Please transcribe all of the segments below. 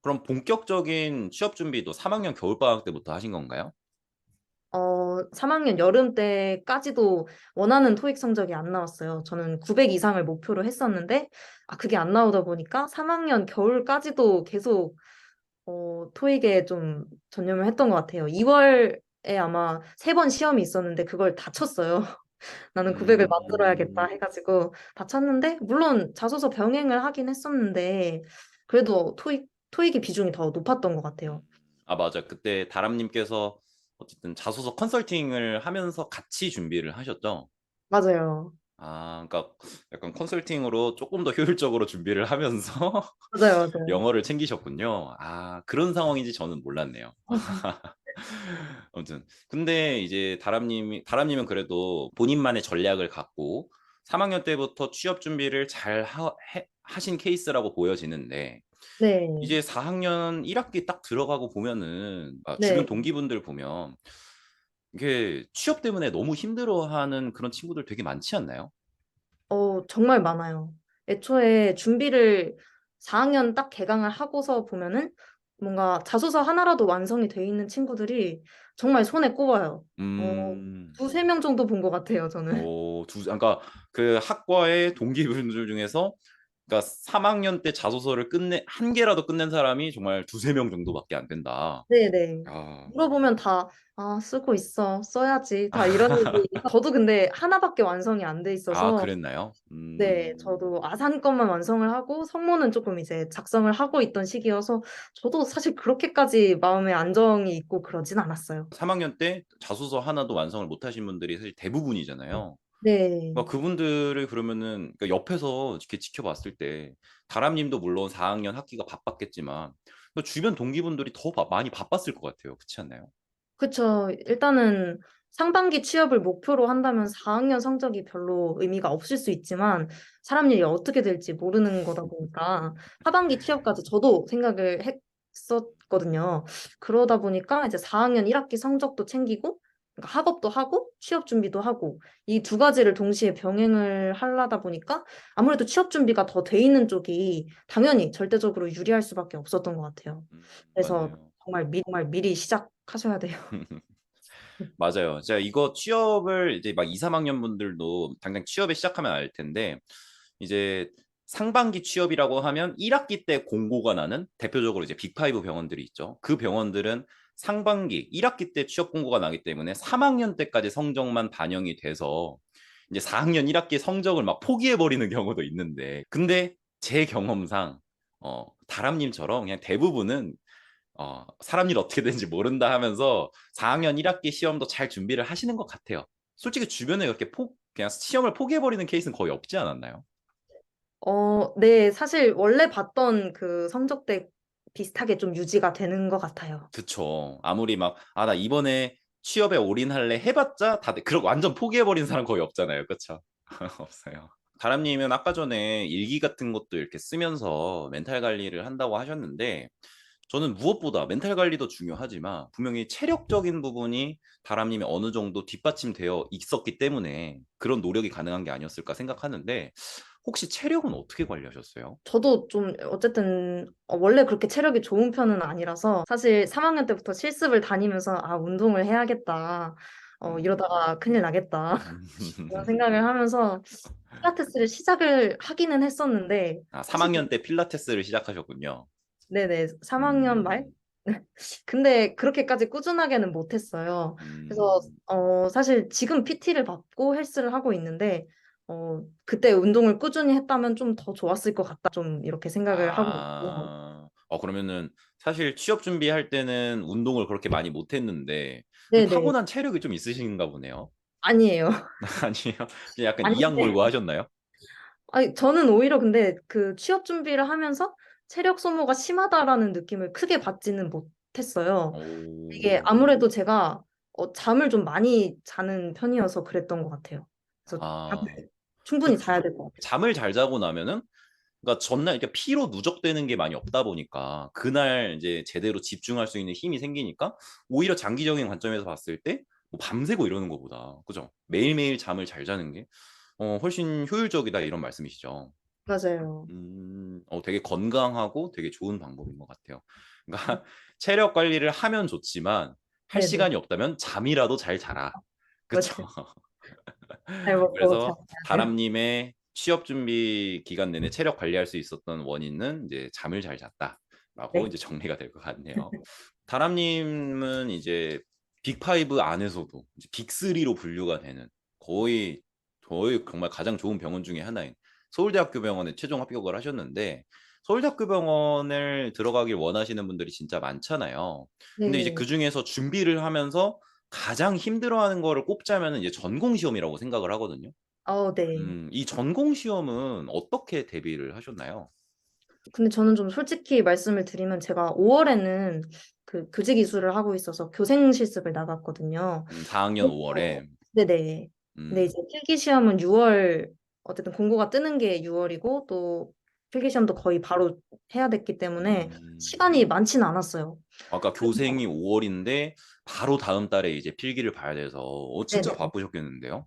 그럼 본격적인 취업 준비도 3 학년 겨울방학 때부터 하신 건가요? 3학년 여름 때까지도 원하는 토익 성적이 안 나왔어요. 저는 900 이상을 목표로 했었는데, 그게 안 나오다 보니까 3학년 겨울까지도 계속, 토익에 좀 전념을 했던 것 같아요. 2월에 아마 3번 시험이 있었는데, 그걸 다 쳤어요. 나는 900을 만들어야겠다 음. 해가지고 다 쳤는데, 물론 자소서 병행을 하긴 했었는데, 그래도 토익의 비중이 더 높았던 것 같아요. 아 맞아. 그때 다람님께서 어쨌든 자소서 컨설팅을 하면서 같이 준비를 하셨죠? 맞아요. 그러니까 약간 컨설팅으로 조금 더 효율적으로 준비를 하면서 맞아요, 맞아요. 영어를 챙기셨군요. 그런 상황인지 저는 몰랐네요. 아무튼 근데 이제 다람님은 그래도 본인만의 전략을 갖고 3 학년 때부터 취업 준비를 잘 하신 케이스라고 보여지는데 네. 이제 4 학년 1 학기 딱 들어가고 보면은 주변 네. 동기분들 보면 이게 취업 때문에 너무 힘들어하는 그런 친구들 되게 많지 않나요? 정말 많아요. 애초에 준비를 4학년 딱 개강을 하고서 보면은 뭔가 자소서 하나라도 완성이 돼 있는 친구들이 정말 손에 꼽아요. 음. 두세 명 정도 본 것 같아요, 저는. 그러니까 그 학과의 동기분들 중에서 그러니까 3 학년 때 자소서를 끝내 한 개라도 끝낸 사람이 정말 두세 명 정도밖에 안 된다. 네네. 아. 물어보면 다, 쓰고 있어. 써야지. 다 이런 얘기. 저도 근데 하나밖에 완성이 안 돼 있어서 그랬나요? 네, 저도 아산 것만 완성을 하고 성모는 조금 이제 작성을 하고 있던 시기여서 저도 사실 그렇게까지 마음에 안정이 있고 그러진 않았어요. 3 학년 때 자소서 하나도 완성을 못 하신 분들이 사실 대부분이잖아요. 네. 그러니까 그분들을 그러면은 그러니까 옆에서 이렇게 지켜봤을 때 다람님도 물론 4 학년 학기가 바빴겠지만 그 주변 동기분들이 더 많이 바빴을 것 같아요. 그렇지 않나요? 그쵸. 일단은 상반기 취업을 목표로 한다면 4학년 성적이 별로 의미가 없을 수 있지만 사람 일이 어떻게 될지 모르는 거다 보니까 하반기 취업까지 저도 생각을 했었거든요. 그러다 보니까 이제 4학년 1학기 성적도 챙기고 그러니까 학업도 하고 취업 준비도 하고 이 두 가지를 동시에 병행을 하려다 보니까 아무래도 취업 준비가 더 돼 있는 쪽이 당연히 절대적으로 유리할 수밖에 없었던 것 같아요. 그래서 맞네요. 정말 미리 시작하셔야 돼요. 맞아요. 제가 이거 취업을 이제 막 2-3 학년 분들도 당장 취업에 시작하면 알 텐데 이제 상반기 취업이라고 하면 1 학기 때 공고가 나는 대표적으로 이제 빅5 병원들이 있죠. 그 병원들은 상반기 1 학기 때 취업 공고가 나기 때문에 3 학년 때까지 성적만 반영이 돼서 이제 4 학년 1 학기 성적을 막 포기해 버리는 경우도 있는데 근데 제 경험상 다람님처럼 그냥 대부분은 사람 일 어떻게 되는지 모른다 하면서 4 학년 1 학기 시험도 잘 준비를 하시는 것 같아요. 솔직히 주변에 그렇게 그냥 시험을 포기해 버리는 케이스는 거의 없지 않았나요? 네, 사실 원래 봤던 그 성적대 비슷하게 좀 유지가 되는 것 같아요. 그쵸. 아무리 막 나 이번에 취업에 올인할래." 해 봤자 다들 그러고 완전 포기해 버리는 사람 거의 없잖아요. 그쵸? 없어요. 다람님은 아까 전에 일기 같은 것도 이렇게 쓰면서 멘탈 관리를 한다고 하셨는데 저는 무엇보다 멘탈 관리도 중요하지만 분명히 체력적인 부분이 다람님이 어느 정도 뒷받침되어 있었기 때문에 그런 노력이 가능한 게 아니었을까 생각하는데 혹시 체력은 어떻게 관리하셨어요? 저도 좀 어쨌든 원래 그렇게 체력이 좋은 편은 아니라서 사실 3학년 때부터 실습을 다니면서 운동을 해야겠다. 음. 이러다가 큰일 나겠다. 이런 생각을 하면서 필라테스를 시작을 하기는 했었는데 3 사실 학년 때 필라테스를 시작하셨군요. 네네, 3학년 말? 음. 근데 그렇게까지 꾸준하게는 못했어요. 그래서 음. 사실 지금 PT를 받고 헬스를 하고 있는데 그때 운동을 꾸준히 했다면 좀 더 좋았을 것 같다. 좀 이렇게 생각을 하고 있고. 그러면은 사실 취업 준비할 때는 운동을 그렇게 많이 못 했는데 그 네네. 타고난 체력이 좀 있으신가 보네요. 아니에요. 아니에요? 그냥 약간 아닌데. 이악물고 하셨나요? 아니, 저는 오히려 근데 그 취업 준비를 하면서 체력 소모가 심하다라는 느낌을 크게 받지는 못했어요. 이게 오. 아무래도 제가 잠을 좀 많이 자는 편이어서 그랬던 것 같아요. 그래서 아. 잠을 충분히 자야 그쵸. 될 것 같아요. 잠을 잘 자고 나면은 그러니까 전날 이렇게 피로 누적되는 게 많이 없다 보니까 그날 이제 제대로 집중할 수 있는 힘이 생기니까 오히려 장기적인 관점에서 봤을 때 뭐 밤새고 이러는 것보다 그죠? 매일매일 잠을 잘 자는 게 훨씬 효율적이다 이런 말씀이시죠? 맞아요. 되게 건강하고 되게 좋은 방법인 것 같아요. 그러니까 체력 관리를 하면 좋지만 할 네네. 시간이 없다면 잠이라도 잘 자라. 그쵸? 그렇죠. 잘 먹고 잘 그래서 자야 돼요. 다람님의 취업 준비 기간 내내 체력 관리할 수 있었던 원인은 이제 잠을 잘 잤다라고 네. 이제 정리가 될 것 같네요. 다람님은 이제 빅5 안에서도 이제 빅3로 분류가 되는 거의 정말 가장 좋은 병원 중에 하나인 서울대학교 병원에 최종 합격을 하셨는데 서울대학교 병원을 들어가길 원하시는 분들이 진짜 많잖아요. 근데 이제 네. 그중에서 준비를 하면서 가장 힘들어하는 거를 꼽자면은 이제 전공 시험이라고 생각을 하거든요. 네. 이 전공 시험은 어떻게 대비를 하셨나요? 근데 저는 좀 솔직히 말씀을 드리면 제가 5월에는 그 교직 이수를 하고 있어서 교생 실습을 나갔거든요. 4학년 그래서 5월에. 네네. 근데 이제 음, 필기 시험은 6월 어쨌든 공고가 뜨는 게 6월이고 또 필기 시험도 거의 바로 해야 됐기 때문에 음. 시간이 많지는 않았어요. 아까 그래서 교생이 5월인데 바로 다음 달에 이제 필기를 봐야 돼서 진짜 네네. 바쁘셨겠는데요?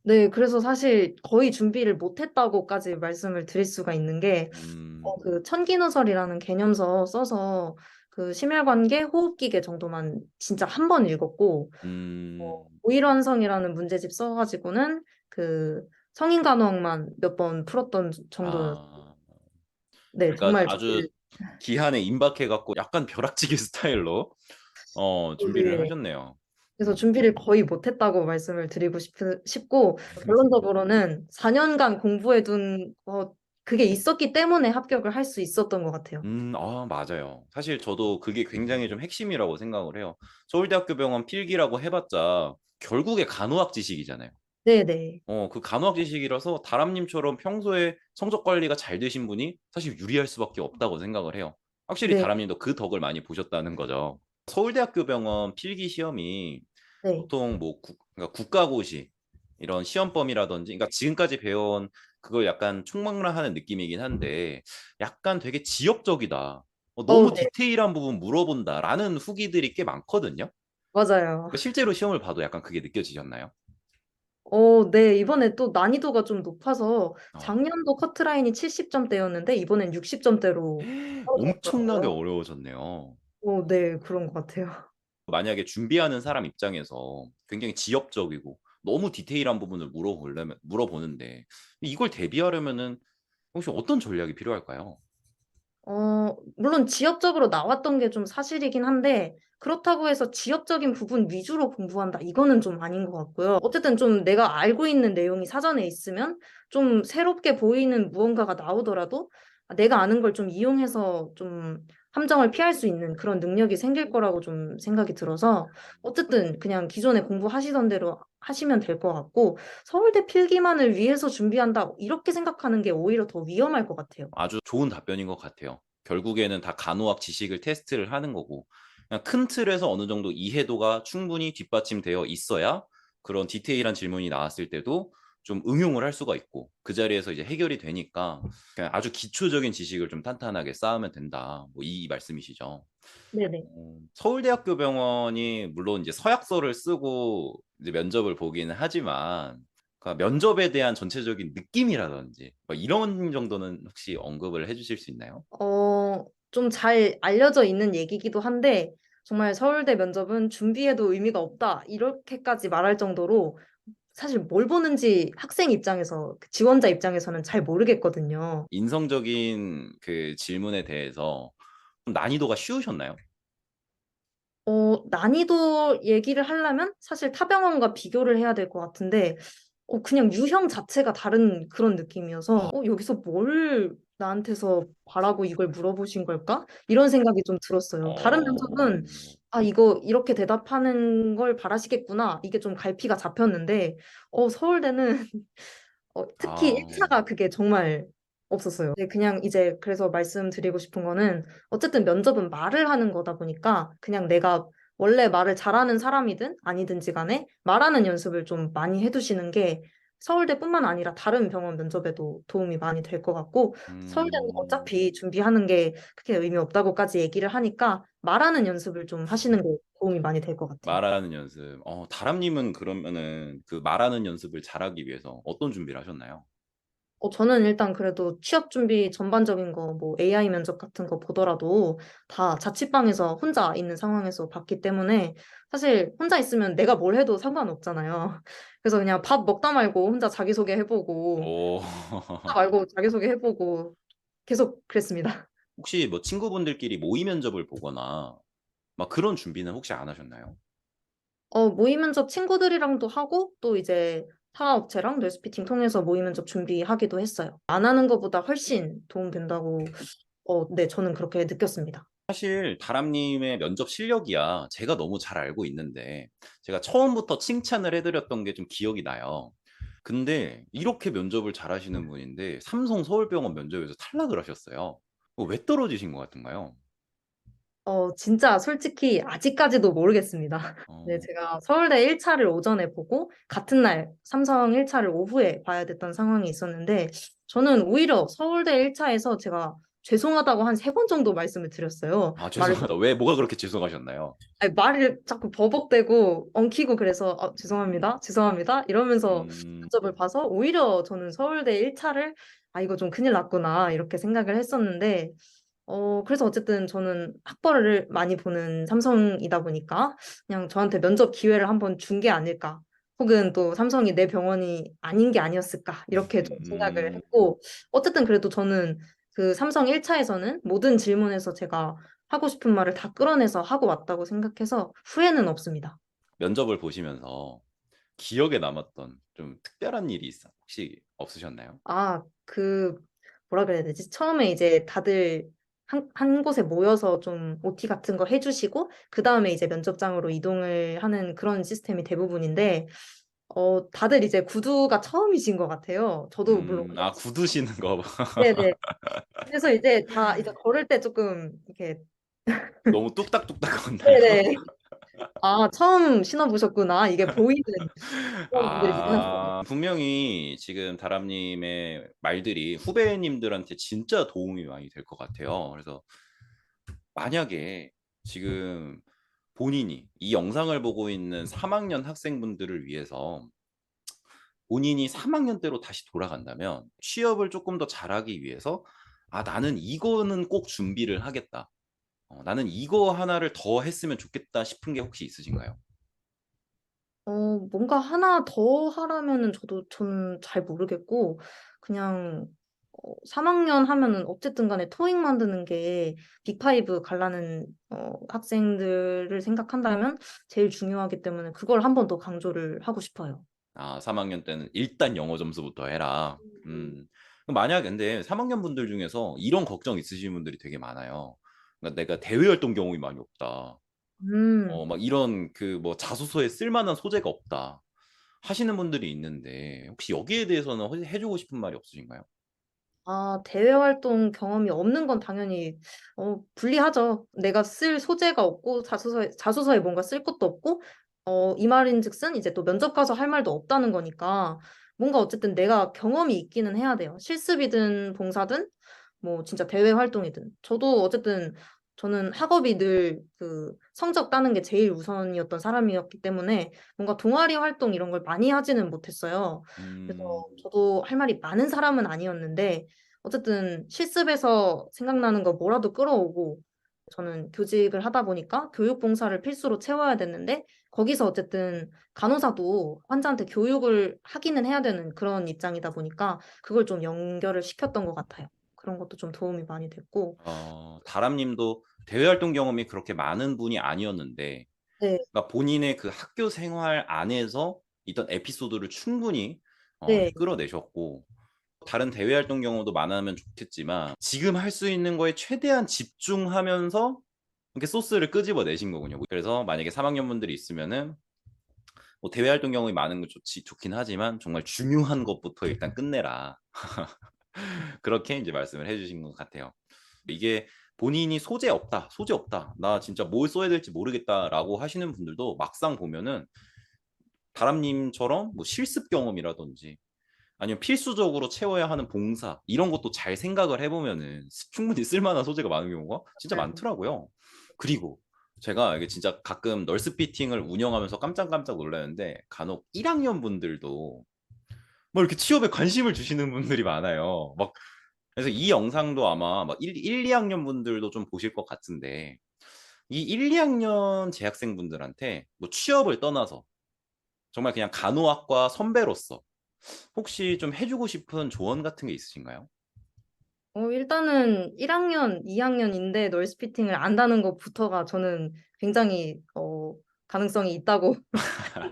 네, 그래서 사실 거의 준비를 못했다고까지 말씀을 드릴 수가 있는 게, 음, 그 천기누설이라는 개념서 써서 그 심혈관계, 호흡기계 정도만 진짜 한 번 읽었고, 음, 오일환성이라는 문제집 써가지고는 그 성인간호학만 몇 번 풀었던 정도였어요. 아, 네, 그러니까 정말 아주 준비를, 기한에 임박해갖고 약간 벼락치기 스타일로 준비를 네. 하셨네요. 그래서 음, 준비를 거의 못했다고 말씀을 드리고 싶고, 결론적으로는 4년간 공부해둔 그게 있었기 때문에 합격을 할 수 있었던 것 같아요. 맞아요. 사실 저도 그게 굉장히 좀 핵심이라고 생각을 해요. 서울대학교 병원 필기라고 해봤자 결국에 간호학 지식이잖아요. 네네. 그 간호학 지식이라서 다람님처럼 평소에 성적 관리가 잘 되신 분이 사실 유리할 수밖에 없다고 생각을 해요. 확실히 네, 다람님도 그 덕을 많이 보셨다는 거죠. 서울대학교 병원 필기 시험이 네. 보통 뭐 그러니까 국가고시 이런 시험범위라든지 그러니까 지금까지 배워온 그걸 약간 총망라하는 느낌이긴 한데 약간 되게 지역적이다. 너무 네. 디테일한 부분 물어본다라는 후기들이 꽤 많거든요. 맞아요. 그러니까 실제로 시험을 봐도 약간 그게 느껴지셨나요? 네. 이번에 또 난이도가 좀 높아서 어, 작년도 커트라인이 70점대였는데 이번엔 60점대로 엄청나게 떨어졌더라고요. 어려워졌네요. 네. 그런 것 같아요. 만약에 준비하는 사람 입장에서 굉장히 지역적이고 너무 디테일한 부분을 물어보는데 이걸 대비하려면은 혹시 어떤 전략이 필요할까요? 물론 지역적으로 나왔던 게 좀 사실이긴 한데, 그렇다고 해서 지역적인 부분 위주로 공부한다. 이거는 좀 아닌 것 같고요. 어쨌든 좀 내가 알고 있는 내용이 사전에 있으면 좀 새롭게 보이는 무언가가 나오더라도 내가 아는 걸 좀 이용해서 좀 함정을 피할 수 있는 그런 능력이 생길 거라고 좀 생각이 들어서 어쨌든 그냥 기존에 공부하시던 대로 하시면 될 것 같고 서울대 필기만을 위해서 준비한다. 이렇게 생각하는 게 오히려 더 위험할 것 같아요. 아주 좋은 답변인 것 같아요. 결국에는 다 간호학 지식을 테스트를 하는 거고 그냥 큰 틀에서 어느 정도 이해도가 충분히 뒷받침되어 있어야 그런 디테일한 질문이 나왔을 때도 좀 응용을 할 수가 있고 그 자리에서 이제 해결이 되니까 그냥 아주 기초적인 지식을 좀 탄탄하게 쌓으면 된다. 뭐 이 말씀이시죠. 네네. 서울대학교 병원이 물론 이제 서약서를 쓰고 이제 면접을 보기는 하지만 그 면접에 대한 전체적인 느낌이라든지 뭐 이런 정도는 혹시 언급을 해주실 수 있나요? 좀 잘 알려져 있는 얘기기도 한데, 정말 서울대 면접은 준비해도 의미가 없다. 이렇게까지 말할 정도로 사실 뭘 보는지 학생 입장에서, 그 지원자 입장에서는 잘 모르겠거든요. 인성적인 그 질문에 대해서 좀 난이도가 쉬우셨나요? 난이도 얘기를 하려면 사실 타 병원과 비교를 해야 될 것 같은데, 그냥 유형 자체가 다른 그런 느낌이어서, 여기서 뭘 나한테서 바라고 이걸 물어보신 걸까? 이런 생각이 좀 들었어요. 다른 면접은, 어, 이거 이렇게 대답하는 걸 바라시겠구나. 이게 좀 갈피가 잡혔는데, 서울대는 특히 아, 1차가 그게 정말 없었어요. 네, 그냥 이제 그래서 말씀드리고 싶은 거는 어쨌든 면접은 말을 하는 거다 보니까 그냥 내가 원래 말을 잘하는 사람이든 아니든지 간에 말하는 연습을 좀 많이 해두시는 게 서울대뿐만 아니라 다른 병원 면접에도 도움이 많이 될 것 같고 서울대는 음, 어차피 준비하는 게 크게 의미 없다고까지 얘기를 하니까 말하는 연습을 좀 하시는 게 도움이 많이 될 것 같아요. 말하는 연습. 다람님은 그러면은 그 말하는 연습을 잘하기 위해서 어떤 준비를 하셨나요? 저는 일단 그래도 취업 준비 전반적인 거, 뭐 AI 면접 같은 거 보더라도 다 자취방에서 혼자 있는 상황에서 봤기 때문에 사실 혼자 있으면 내가 뭘 해도 상관없잖아요. 그래서 그냥 밥 먹다 말고 혼자 자기소개 해보고, 오. 먹다 말고 자기소개 해보고 계속 그랬습니다. 혹시 뭐 친구분들끼리 모의 면접을 보거나 막 그런 준비는 혹시 안 하셨나요? 모의 면접 친구들이랑도 하고 또 이제 타 업체랑 뇌스피팅 통해서 모의 면접 준비하기도 했어요. 안 하는 것보다 훨씬 도움 된다고, 네, 저는 그렇게 느꼈습니다. 사실 다람님의 면접 실력이야 제가 너무 잘 알고 있는데 제가 처음부터 칭찬을 해드렸던 게 좀 기억이 나요. 근데 이렇게 면접을 잘하시는 분인데 삼성 서울병원 면접에서 탈락을 하셨어요. 왜 떨어지신 것 같은가요? 진짜 솔직히 아직까지도 모르겠습니다. 네, 어, 제가 서울대 1차를 오전에 보고 같은 날 삼성 1차를 오후에 봐야 됐던 상황이 있었는데 저는 오히려 서울대 1차에서 제가 죄송하다고 한 3번 정도 말씀을 드렸어요. 아, 말을 죄송하다. 왜 뭐가 그렇게 죄송하셨나요? 아니, 말을 자꾸 버벅대고 엉키고 그래서 죄송합니다. 죄송합니다. 이러면서 음, 면접을 봐서 오히려 저는 서울대 1차를 이거 좀 큰일 났구나 이렇게 생각을 했었는데 그래서 어쨌든 저는 학벌을 많이 보는 삼성이다 보니까 그냥 저한테 면접 기회를 한번 준 게 아닐까. 혹은 또 삼성이 내 병원이 아닌 게 아니었을까. 이렇게 좀 생각을 음, 했고, 어쨌든 그래도 저는 그 삼성 1차에서는 모든 질문에서 제가 하고 싶은 말을 다 끌어내서 하고 왔다고 생각해서 후회는 없습니다. 면접을 보시면서 기억에 남았던 좀 특별한 일이 혹시 없으셨나요? 뭐라 그래야 되지? 처음에 이제 다들 한 곳에 모여서 좀 OT 같은 거 해주시고, 그 다음에 이제 면접장으로 이동을 하는 그런 시스템이 대부분인데, 다들 이제 구두가 처음이신 것 같아요. 저도 물론 아, 그렇지. 굳으시는 거 네네. 그래서 이제 다 이제 걸을 때 조금 이렇게, 너무 뚝딱뚝딱 걷나요? 네네. 처음 신어보셨구나. 이게 보이는 그런 분들이 많았어요. 분명히 지금 다람님의 말들이 후배님들한테 진짜 도움이 많이 될 것 같아요. 그래서 만약에 지금 본인이 이 영상을 보고 있는 3학년 학생분들을 위해서 본인이 3학년 때로 다시 돌아간다면 취업을 조금 더 잘하기 위해서 나는 이거는 꼭 준비를 하겠다. 나는 이거 하나를 더 했으면 좋겠다 싶은 게 혹시 있으신가요? 뭔가 하나 더 하라면은 저는 잘 모르겠고, 그냥, 3학년 하면은 어쨌든 간에 토익 만드는 게 빅5 가려는, 학생들을 생각한다면 제일 중요하기 때문에 그걸 한 번 더 강조를 하고 싶어요. 3학년 때는 일단 영어 점수부터 해라. 그럼 만약 근데 3학년 분들 중에서 이런 걱정 있으신 분들이 되게 많아요. 그러니까 내가 대외 활동 경험이 많이 없다. 음. 막 이런 그 뭐 자소서에 쓸만한 소재가 없다. 하시는 분들이 있는데 혹시 여기에 대해서는 해주고 싶은 말이 없으신가요? 대외 활동 경험이 없는 건 당연히 불리하죠. 내가 쓸 소재가 없고 자소서에 뭔가 쓸 것도 없고 이 말인즉슨 이제 또 면접 가서 할 말도 없다는 거니까 뭔가 어쨌든 내가 경험이 있기는 해야 돼요. 실습이든 봉사든 뭐 진짜 대외 활동이든. 저도 어쨌든 저는 학업이 늘 그 성적 따는 게 제일 우선이었던 사람이었기 때문에 뭔가 동아리 활동 이런 걸 많이 하지는 못했어요. 그래서 음, 저도 할 말이 많은 사람은 아니었는데 어쨌든 실습에서 생각나는 거 뭐라도 끌어오고 저는 교직을 하다 보니까 교육봉사를 필수로 채워야 됐는데 거기서 어쨌든 간호사도 환자한테 교육을 하기는 해야 되는 그런 입장이다 보니까 그걸 좀 연결을 시켰던 것 같아요. 그런 것도 좀 도움이 많이 됐고. 다람님도 대외 활동 경험이 그렇게 많은 분이 아니었는데 네, 그러니까 본인의 그 학교 생활 안에서 있던 에피소드를 충분히 네. 끌어내셨고 다른 대외 활동 경험도 많으면 좋겠지만 지금 할 수 있는 거에 최대한 집중하면서 이렇게 소스를 끄집어내신 거군요. 그래서 만약에 3학년 분들이 있으면은 뭐 대외 활동 경험이 많은 건 좋긴 하지만 정말 중요한 것부터 일단 끝내라. 그렇게 이제 말씀을 해주신 것 같아요. 이게 본인이 소재 없다, 소재 없다, 나 진짜 뭘 써야 될지 모르겠다라고 하시는 분들도 막상 보면은 다람님처럼 뭐 실습 경험이라든지 아니면 필수적으로 채워야 하는 봉사 이런 것도 잘 생각을 해보면은 충분히 쓸만한 소재가 많은 경우가 진짜 맞아요. 많더라고요. 그리고 제가 이게 진짜 가끔 널스피팅을 운영하면서 깜짝깜짝 놀라는데 간혹 1학년 분들도 뭐 이렇게 취업에 관심을 주시는 분들이 많아요. 막 그래서 이 영상도 아마 막 1, 2학년 분들도 좀 보실 것 같은데 이 1, 2학년 재학생분들한테 뭐 취업을 떠나서 정말 그냥 간호학과 선배로서 혹시 좀 해주고 싶은 조언 같은 게 있으신가요? 일단은 1학년, 2학년인데 널스피팅을 안다는 것부터가 저는 굉장히 가능성이 있다고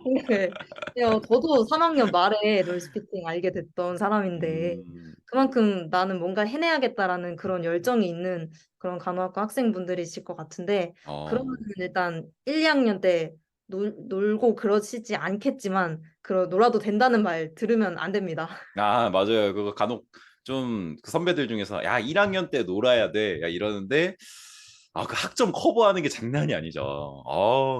생각을 해요. 저도 3학년 말에 널스피팅 알게 됐던 사람인데 음, 그만큼 나는 뭔가 해내야겠다라는 그런 열정이 있는 그런 간호학과 학생분들이실 것 같은데 그러면 어, 일단 1, 2학년 때 놀고 그러시지 않겠지만 놀아도 된다는 말 들으면 안 됩니다. 아, 맞아요. 그거 간혹 좀 그 선배들 중에서 야, 1학년 때 놀아야 돼. 야, 이러는데 아, 그 학점 커버하는 게 장난이 아니죠.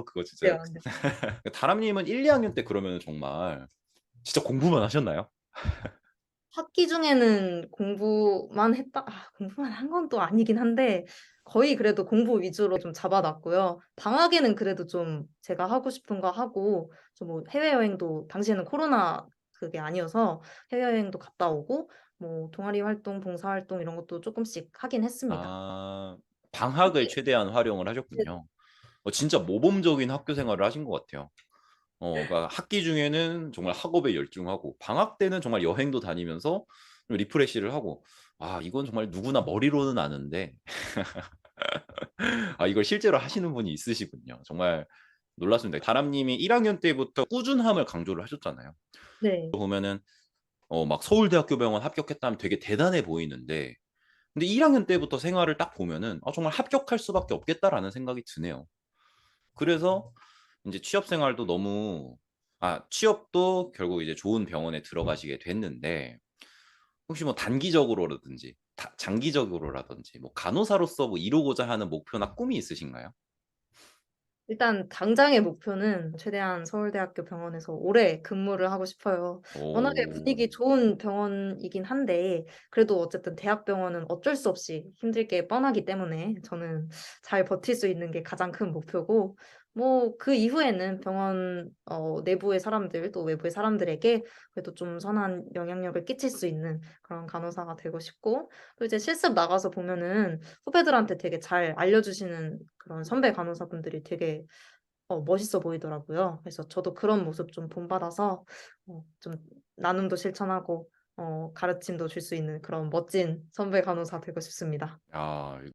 그거 진짜. 안 돼요. 다람님은 1, 2학년 때 그러면 정말 진짜 공부만 하셨나요? 학기 중에는 공부만 했다. 공부만 한 건 또 아니긴 한데 거의 그래도 공부 위주로 좀 잡아놨고요. 방학에는 그래도 좀 제가 하고 싶은 거 하고 좀 뭐 해외여행도 당시에는 코로나 그게 아니어서 해외여행도 갔다 오고 뭐 동아리 활동, 봉사 활동 이런 것도 조금씩 하긴 했습니다. 아, 방학을 최대한 활용을 네. 하셨군요. 진짜 모범적인 학교 생활을 하신 것 같아요. 그러니까 학기 중에는 정말 학업에 열중하고 방학 때는 정말 여행도 다니면서 좀 리프레시를 하고 이건 정말 누구나 머리로는 아는데 이걸 실제로 하시는 분이 있으시군요. 정말 놀랐습니다. 다람님이 1학년 때부터 꾸준함을 강조를 하셨잖아요. 네. 보면은 막 서울대학교 병원 합격했다면 되게 대단해 보이는데 근데 1학년 때부터 생활을 딱 보면은 정말 합격할 수밖에 없겠다라는 생각이 드네요. 그래서 이제 취업 생활도 너무 취업도 결국 이제 좋은 병원에 들어가시게 됐는데 혹시 뭐 단기적으로라든지 장기적으로라든지 뭐 간호사로서 뭐 이루고자 하는 목표나 꿈이 있으신가요? 일단 당장의 목표는 최대한 서울대학교 병원에서 오래 근무를 하고 싶어요. 워낙에 오. 분위기 좋은 병원이긴 한데 그래도 어쨌든 대학병원은 어쩔 수 없이 힘들 게 뻔하기 때문에 저는 잘 버틸 수 있는 게 가장 큰 목표고 뭐 그 이후에는 병원 내부의 사람들 또 외부의 사람들에게 그래도 좀 선한 영향력을 끼칠 수 있는 그런 간호사가 되고 싶고 또 이제 실습 나가서 보면은 후배들한테 되게 잘 알려주시는 그런 선배 간호사분들이 되게 멋있어 보이더라고요. 그래서 저도 그런 모습 좀 본받아서 좀 나눔도 실천하고 가르침도 줄 수 있는 그런 멋진 선배 간호사 되고 싶습니다. 아